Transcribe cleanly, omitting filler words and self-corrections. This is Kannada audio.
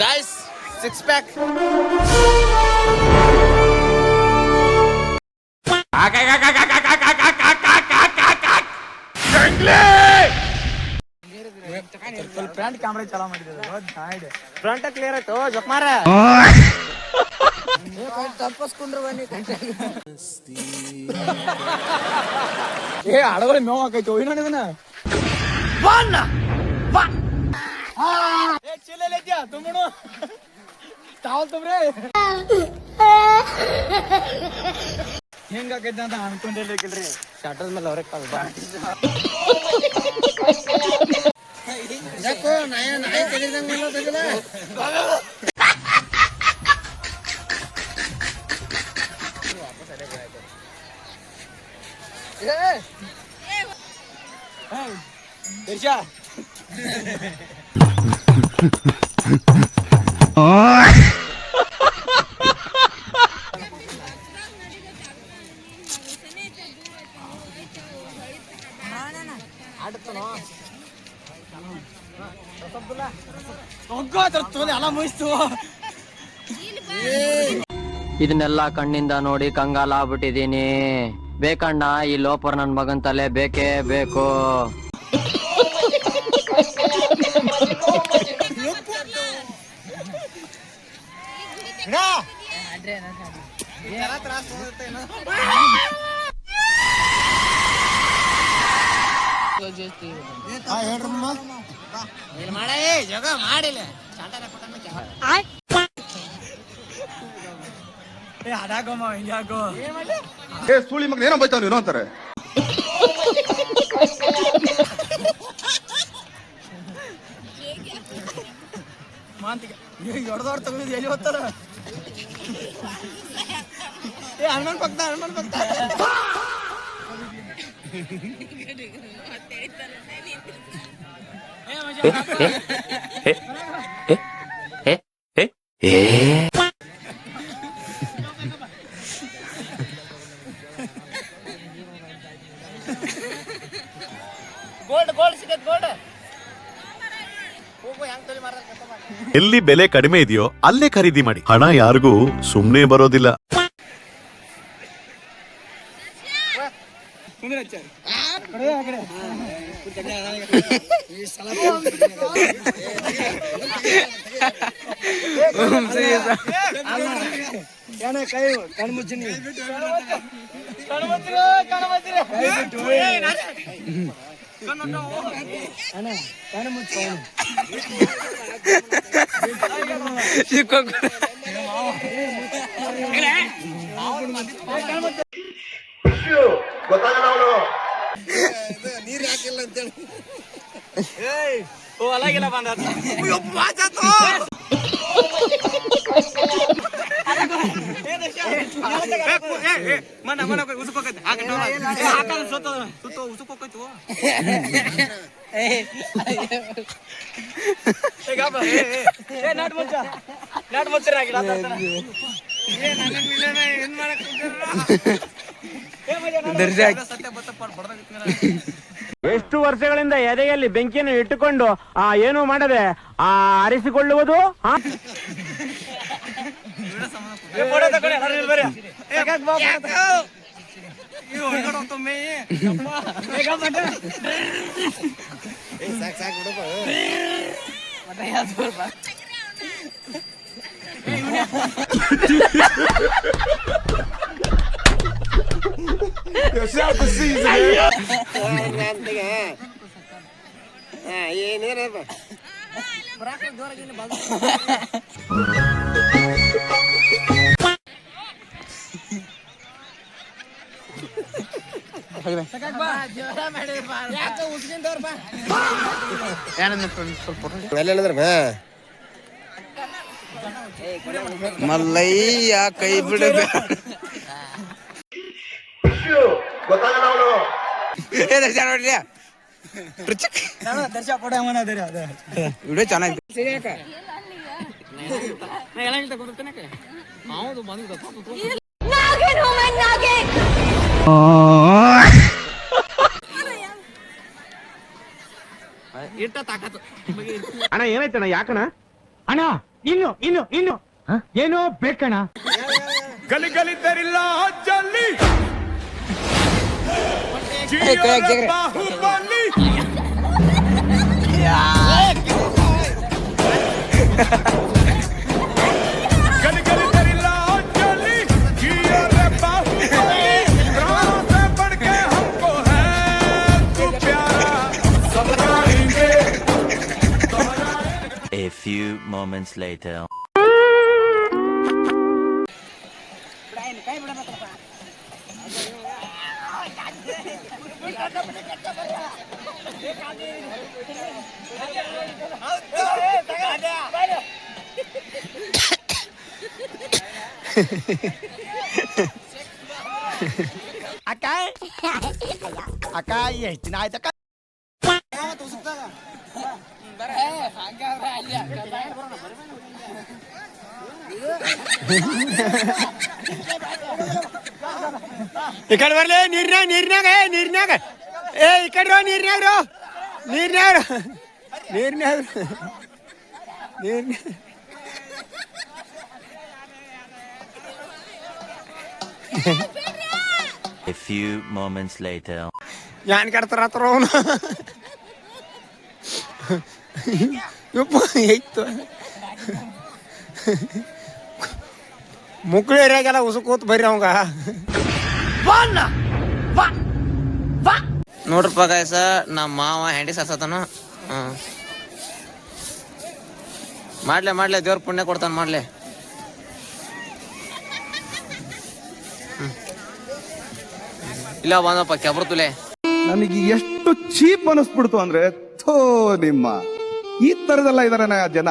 ಗಾಯ್ಸ್ 6 ಪ್ಯಾಕ್ ಫ್ರಂಟ್ ಕ್ಯಾಮ್ರಾ ಚಾಲೂ ಮಾಡಿದ್ರು ಫ್ರಂಟ್ ಕ್ಲಿಯರ್ ಆಯ್ತು ಜೊಕ್ಮಾರ ತಪ್ಪಸ್ಕೊಂಡ್ರು ಬನ್ನಿ ಏ ಅಡಗಳು ಮೇವ್ ಹಾಕೈತಿ ಹೋಗಿ ಇದನ್ನ ಚೀಲೈತ್ಯಾ ತುಂಬಣು ತಾವಲ್ ತುಂಬ್ರಿ ಹೆಂಗಾಕೈತಿ ಅಂತ ಅನ್ಕೊಂಡಿರ್ಲಿಕ್ಕಿಲ್ರಿ ಶಟರ್ ಮೇಲೆ ಅವ್ರೆ ಕಾಲ್ ಬಾ ಯಾಕೋ ನಾಯಿ ತೆಗೆದಂಗ ಎಲ್ಲ ಮುಗಿಸ್ತು ಇದನ್ನೆಲ್ಲ ಕಣ್ಣಿಂದ ನೋಡಿ ಕಂಗಾಲ ಆಗ್ಬಿಟ್ಟಿದೀನಿ. ಬೇಕಣ್ಣ ಈ ಲೋಪರ್ ನನ್ ಮಗನ್ ತಲೆ ಬೇಕೇ ಬೇಕು. ಜಗ ಮಾಡಿಲ್ಲ ಅದಾಗಮ್ಮ ಹಿಂಗ್ಯಾಕೋ ಸುಳಿ ಮಗ ಏನೋ ಬೈತಾವ ನೀನು ಅಂತಾರೆ. ಮಾಂತಿಗೆ ದೊಡ್ಡದವ್ರು ತಗೊಂಡು ಎಲ್ಲಿ ಹೋಗ್ತಾರ ಏ ಹನುಮಾನ್ ಭಕ್ತ ಗೋಲ್ಡ್ ಸಿಗತ್ ಗೋಲ್ಡ್ ಎಲ್ಲಿ ಬೆಲೆ ಕಡಿಮೆ ಇದೆಯೋ ಅಲ್ಲೇ ಖರೀದಿ ಮಾಡಿ. ಹಣ ಯಾರಿಗೂ ಸುಮ್ನೆ ಬರೋದಿಲ್ಲ. ಕೈ ಕಣ್ಮುಚ್ಚಿನಿ ಅಣ್ಣ ಕಣ್ಣು ಮುಚ್ಚ ನೀರ್ ಹಾಕಿಲ್ಲ ಅಂತೇಳಿ ಅಲಾಗಿಲ್ಲ ಬಂದ ಮನ ಮನ ಉಸುಕೋಕೈತಿ ಸುತ್ತ ಉಸುಕೋಕೈತು ನಾಟ್ ಮುಚ್ಚರಾಗಿಲ್ಲ ಎಷ್ಟು ವರ್ಷಗಳಿಂದ ಎದೆಯಲ್ಲಿ ಬೆಂಕಿಯನ್ನು ಇಟ್ಟುಕೊಂಡು ಏನು ಮಾಡದೆ ಆರಿಸಿಕೊಳ್ಳುವುದು. ಏನೇನಪ್ಪ ಮಲ್ಲಯ್ಯ ಕೈ ಬಿಡ ದರ್ಶ ಕೊಡ ವಿಡಿಯೋ ಚೆನ್ನಾಗಿ ಅಣ್ಣ ಏನಾಯ್ತಣ್ಣ ಯಾಕಣ್ಣ ಅಣ್ಣ ಇನ್ನು ಏನೋ ಬೇಕಣ್ಣ. ಗಲಿಗಲಿದ್ದರಿಲ್ಲ ಜಲ್ಲಿ ಬಾಹುಬಲಿ ಗಲಿಗಲಿದ್ದರಿಲ್ಲ ಜಲ್ಲಿ ಜಿಯರ ಬಾಹುಬಲಿ ಪ್ರಾಣ से बढ़ के हमको है तू प्यारा समझाएंगे. A few moments later. ಅಕ್ಕ ಎಷ್ಟು ದಿನ ಆಯ್ತಕ್ಕ ಈ ಕಡೆ ಬರ್ಲಿ ನೀರ್ನ್ಯಾಗ ಏ ಈ ಕಡೆ ನೀರ್ನ್ಯಾಗ A few moments later. ಯಾನ್ ಕಡ್ತಾರ ಅವನು ಐತು ಮುಕ್ಳು ಏರಿಯಾಗೆಲ್ಲ ಉಸುಕೂತ್ ಬರ್ರಿ ಅವಂಗ ನೋಡ್ರಪ್ಪ ಗಾಯ್ಸ ನಮ್ಮ ಮಾವ ಹೆಂಡಿ ಸರ್ಸತನು. ಮಾಡ್ಲೆ ದೇವ್ರ ಪುಣ್ಯ ಕೊಡ್ತಾನ ಮಾಡ್ಲೆ. ಇಲ್ಲ ಬಂದಪ್ಪ ಕೆಬ್ರ ತುಲೆ. ನನಗೆ ಎಷ್ಟು ಚೀಪ್ ಅನಿಸ್ಬಿಡ್ತು ಅಂದ್ರೆ ಥೋ ನಿಮ್ಮ ಈ ತರದೆಲ್ಲ ಇದಾರೆ ಜನ.